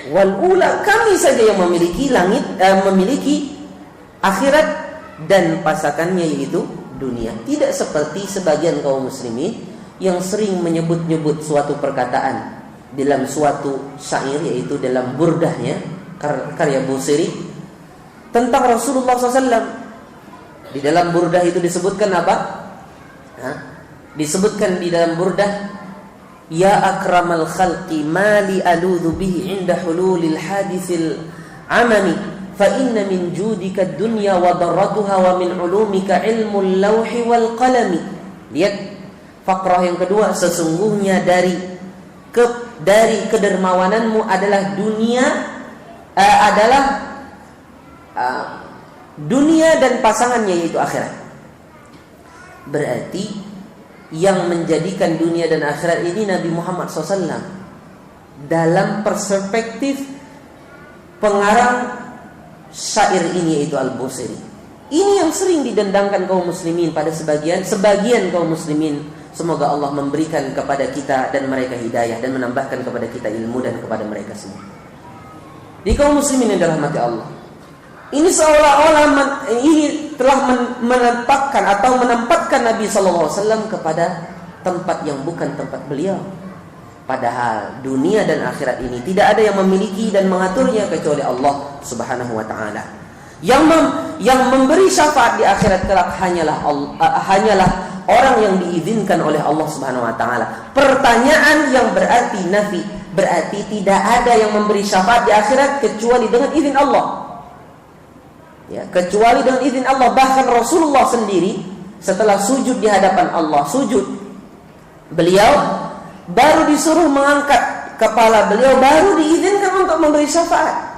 wal ula. Kami saja yang memiliki memiliki akhirat dan pasangannya yaitu dunia. Tidak seperti sebagian kaum muslimin yang sering menyebut-nyebut suatu perkataan dalam suatu syair, yaitu dalam burdahnya karya Busiri tentang Rasulullah SAW. Di dalam burdah itu disebutkan apa? Disebutkan di dalam burdah, ya akramal khalqi mali aludhu bihi inda hululil hadithil amami fa inna min judika dunya wa darratuha wa min ulumika ilmul lawhi wal qalami. Lihat fakrah yang kedua, sesungguhnya dari kedermawananmu adalah dunia dan pasangannya yaitu akhirat. Berarti yang menjadikan dunia dan akhirat ini Nabi Muhammad SAW dalam perspektif pengarang syair ini yaitu Al-Busiri. Ini yang sering didendangkan kaum muslimin pada sebagian kaum muslimin. Semoga Allah memberikan kepada kita dan mereka hidayah dan menambahkan kepada kita ilmu dan kepada mereka semua. Di kaum muslimin yang dirahmati Allah, ini seolah-olah ini telah menempatkan Nabi SAW kepada tempat yang bukan tempat beliau. Padahal dunia dan akhirat ini tidak ada yang memiliki dan mengaturnya kecuali Allah Subhanahu wa taala. Yang memberi syafaat di akhirat kelak hanyalah orang yang diizinkan oleh Allah Subhanahu wa taala. Pertanyaan yang berarti nafi, berarti tidak ada yang memberi syafaat di akhirat kecuali dengan izin Allah. Ya, kecuali dengan izin Allah. Bahkan Rasulullah sendiri setelah sujud di hadapan Allah, beliau baru disuruh mengangkat kepala beliau, baru diizinkan untuk memberi syafaat.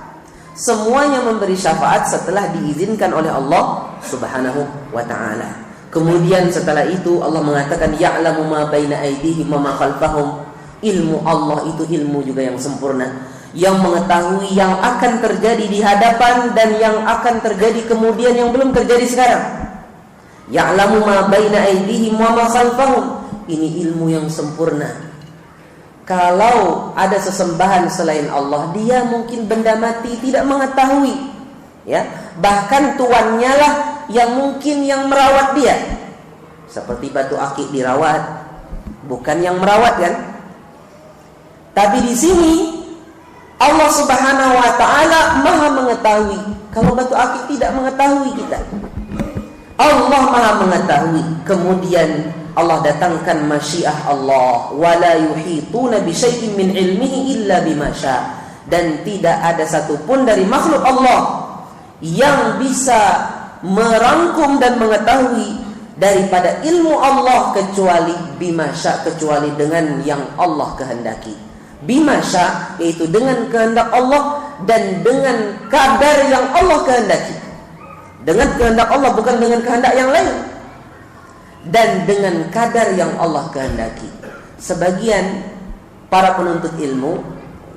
Semuanya memberi syafaat setelah diizinkan oleh Allah Subhanahu wa taala. Kemudian setelah itu Allah mengatakan ya'lamu ma baina aydihim wa ma khalfahum. Ilmu Allah itu ilmu juga yang sempurna, yang mengetahui yang akan terjadi di hadapan dan yang akan terjadi kemudian yang belum terjadi sekarang. Ya'lamu ma baina aydihim wa ma khalfahum. Ini ilmu yang sempurna. Kalau ada sesembahan selain Allah, dia mungkin benda mati tidak mengetahui, ya. Bahkan tuannya lah yang mungkin yang merawat dia. Seperti batu akik dirawat, bukan yang merawat kan? Tapi di sini Allah Subhanahu wa taala Maha mengetahui. Kalau batu akik tidak mengetahui kita, Allah Maha mengetahui. Kemudian Allah datangkan masyiah Allah, wala yuhituna bi syai'in min ilmihi illa bima syaa. Dan tidak ada satupun dari makhluk Allah yang bisa merangkum dan mengetahui daripada ilmu Allah kecuali bima syaa, kecuali dengan yang Allah kehendaki. Bima syaa yaitu dengan kehendak Allah dan dengan kadar yang Allah kehendaki. Dengan kehendak Allah, bukan dengan kehendak yang lain. Dan dengan kadar yang Allah kehendaki. Sebagian para penuntut ilmu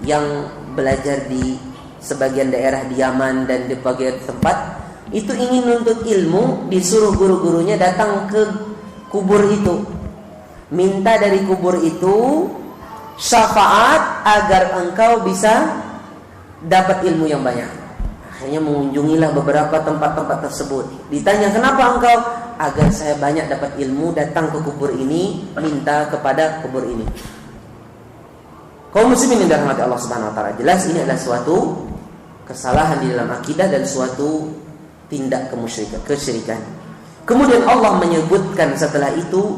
yang belajar di sebagian daerah di Yaman dan di bagian tempat itu ingin menuntut ilmu, disuruh guru-gurunya datang ke kubur itu, minta dari kubur itu syafaat agar engkau bisa dapat ilmu yang banyak. Akhirnya mengunjungilah beberapa tempat-tempat tersebut. Ditanya, kenapa engkau? Agar saya banyak dapat ilmu, datang ke kubur ini, minta kepada kubur ini. Kaum muslimin yang dirahmati Allah Subhanahu wa taala, jelas ini adalah suatu kesalahan di dalam akidah dan suatu tindak kesyirikan. Kemudian Allah menyebutkan setelah itu,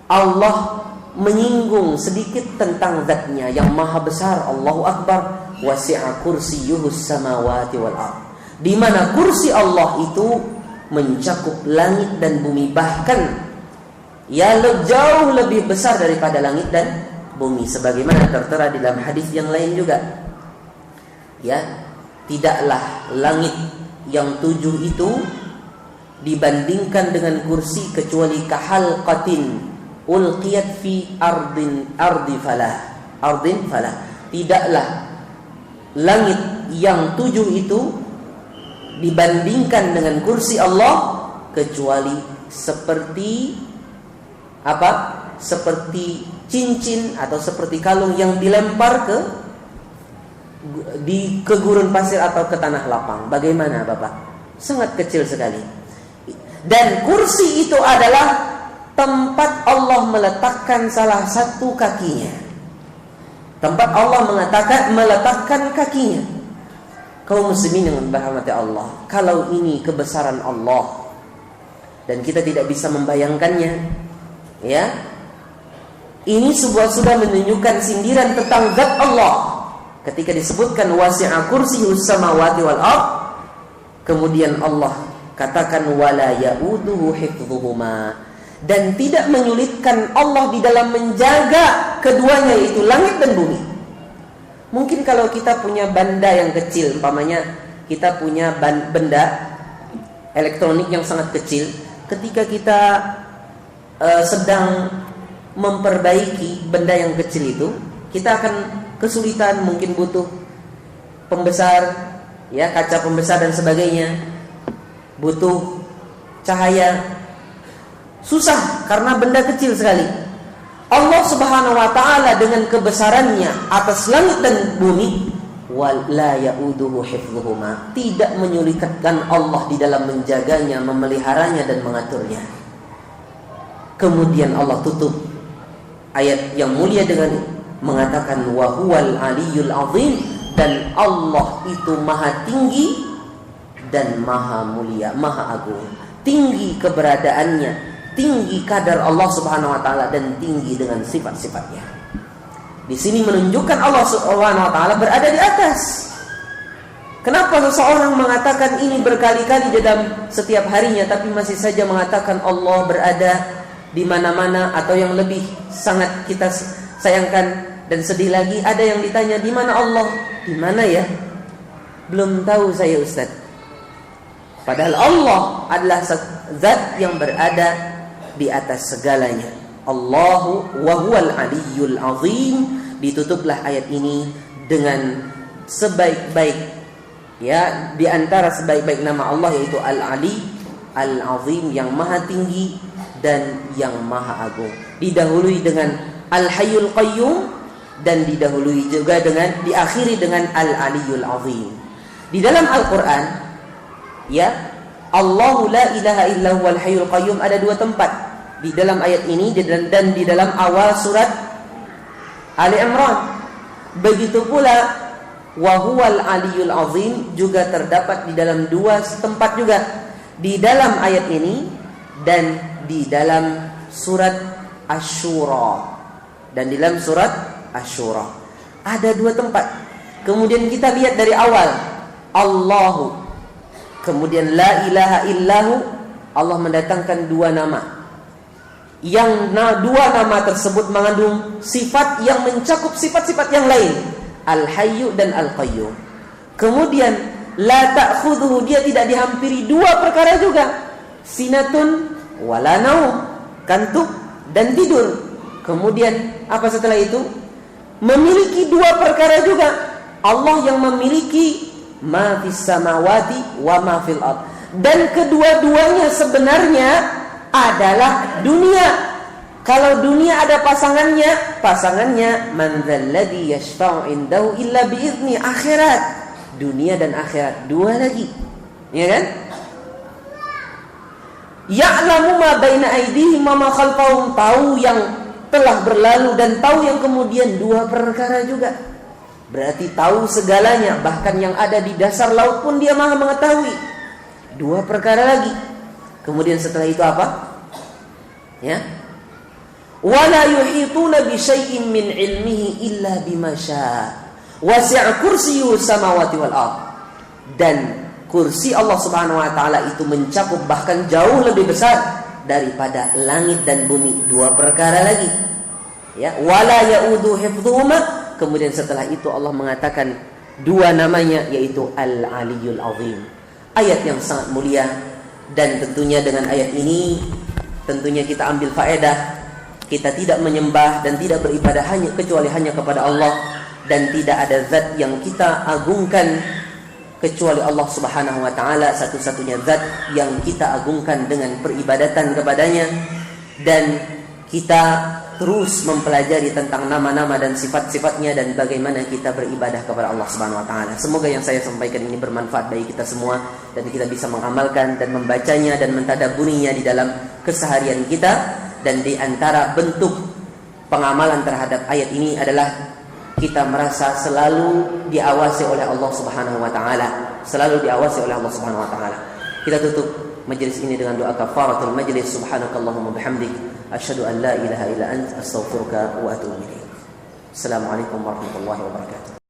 Allah menyinggung sedikit tentang zatnya yang maha besar. Allahu Akbar. Wasi'a kursiyyuhus samawati wal ardh. Di mana kursi Allah itu mencakup langit dan bumi, bahkan ya jauh lebih besar daripada langit dan bumi, sebagaimana tertera di dalam hadis yang lain juga. Ya, tidaklah langit yang 7 itu dibandingkan dengan kursi kecuali kahalqatin ulqiyat fi ardi falah. Tidaklah langit yang 7 itu dibandingkan dengan kursi Allah kecuali seperti apa? Seperti cincin atau seperti kalung yang dilempar ke gurun pasir atau ke tanah lapang. Bagaimana Bapak? Sangat kecil sekali. Dan kursi itu adalah tempat Allah meletakkan salah satu kakinya. Tempat Allah meletakkan kakinya. Kaum muslimin yang dirahmati Allah, kalau ini kebesaran Allah dan kita tidak bisa membayangkannya, ya, ini sudah menunjukkan sindiran tentang zat Allah. Ketika disebutkan wasi'a kursiyyus samawati wal ard, kemudian Allah katakan wala ya'uduhu hifdhuhuma, dan tidak menyulitkan Allah di dalam menjaga keduanya, yaitu langit dan bumi. Mungkin kalau kita punya benda yang kecil, umpamanya kita punya benda elektronik yang sangat kecil, ketika kita sedang memperbaiki benda yang kecil itu, kita akan kesulitan, mungkin butuh pembesar, ya, kaca pembesar dan sebagainya, butuh cahaya, susah karena benda kecil sekali. Allah Subhanahu wa taala dengan kebesarannya atas langit dan bumi, wala ya'uduhu hifdhuhuma, tidak menyulitkan Allah di dalam menjaganya, memeliharanya dan mengaturnya. Kemudian Allah tutup ayat yang mulia dengan mengatakan wa huwal aliyyul azim, dan Allah itu maha tinggi dan maha mulia, maha agung. Tinggi keberadaannya, tinggi kadar Allah Subhanahu wa taala, dan tinggi dengan sifat-sifatnya. Di sini menunjukkan Allah Subhanahu wa taala berada di atas. Kenapa seseorang mengatakan ini berkali-kali dalam setiap harinya tapi masih saja mengatakan Allah berada di mana-mana, atau yang lebih sangat kita sayangkan dan sedih lagi, ada yang ditanya di mana Allah? Di mana ya? Belum tahu saya Ustaz. Padahal Allah adalah zat yang berada di atas segalanya. Allahu wa huwal aliyyul azim. Ditutuplah ayat ini dengan sebaik-baik, ya, di antara sebaik-baik nama Allah, yaitu Al-Ali, Al-Azim, yang maha tinggi dan yang maha agung. Didahului dengan Al-Hayyul Qayyum, dan didahului juga dengan, diakhiri dengan Al-Aliyul Azim. Di dalam Al-Quran, ya, Allahu la ilaha illa huwal hayyul qayyum ada dua tempat di dalam ayat ini dan di dalam awal surat Ali Imran. Begitu pula wa huwal aliyul azim juga terdapat di dalam dua tempat juga, di dalam ayat ini dan di dalam surat Asy-Syura. Dan di dalam surat Asy-Syura ada dua tempat. Kemudian kita lihat dari awal, Allahu, kemudian la ilaha illahu, Allah mendatangkan dua nama. Yang dua nama tersebut mengandung sifat yang mencakup sifat-sifat yang lain, Al-Hayyu dan Al-Qayyum. Kemudian la ta'khudhuhu, dia tidak dihampiri dua perkara juga, sinatun wala naum, kantuk dan tidur. Kemudian apa setelah itu? Memiliki dua perkara juga. Allah yang memiliki ma fis samawati wa ma fil ard, dan kedua-duanya sebenarnya adalah dunia. Kalau dunia ada pasangannya man dzalladzi yashfa'u indahu illa bi'izni, akhirat. Dunia dan akhirat dua lagi, ya kan? Ya'lamu ma baina aydihim wa ma khalfahum, tahu yang telah berlalu dan tahu yang kemudian, dua perkara juga. Berarti tahu segalanya, bahkan yang ada di dasar laut pun dia maha mengetahui. Dua perkara lagi. Kemudian setelah itu apa? Ya. Wala yuhituna bi syai'in min ilmihi illa bima syaa. Wasi'a kursiyyuhu samawati wal ard. Dan kursi Allah Subhanahu wa taala itu mencakup bahkan jauh lebih besar daripada langit dan bumi. Dua perkara lagi. Ya, wala ya'udu hifdhuhuma. Kemudian setelah itu Allah mengatakan dua namanya, yaitu Al-Aliyul Azim. Ayat yang sangat mulia, dan tentunya dengan ayat ini tentunya kita ambil faedah. Kita tidak menyembah dan tidak beribadah kecuali hanya kepada Allah, dan tidak ada zat yang kita agungkan kecuali Allah Subhanahu wa taala, satu-satunya zat yang kita agungkan dengan peribadatan kepadanya. Dan kita terus mempelajari tentang nama-nama dan sifat-sifatnya dan bagaimana kita beribadah kepada Allah Subhanahu wa taala. Semoga yang saya sampaikan ini bermanfaat bagi kita semua dan kita bisa mengamalkan dan membacanya dan mentadabburinya di dalam keseharian kita. Dan di antara bentuk pengamalan terhadap ayat ini adalah kita merasa selalu diawasi oleh Allah Subhanahu wa taala, selalu diawasi oleh Allah Subhanahu wa taala. Kita tutup majelis ini dengan doa kafaratul majlis. Subhanakallahumma bihamdik asyhadu an la ilaha illa anta astaghfiruka wa atubu ilaik. Assalamualaikum warahmatullahi wabarakatuh.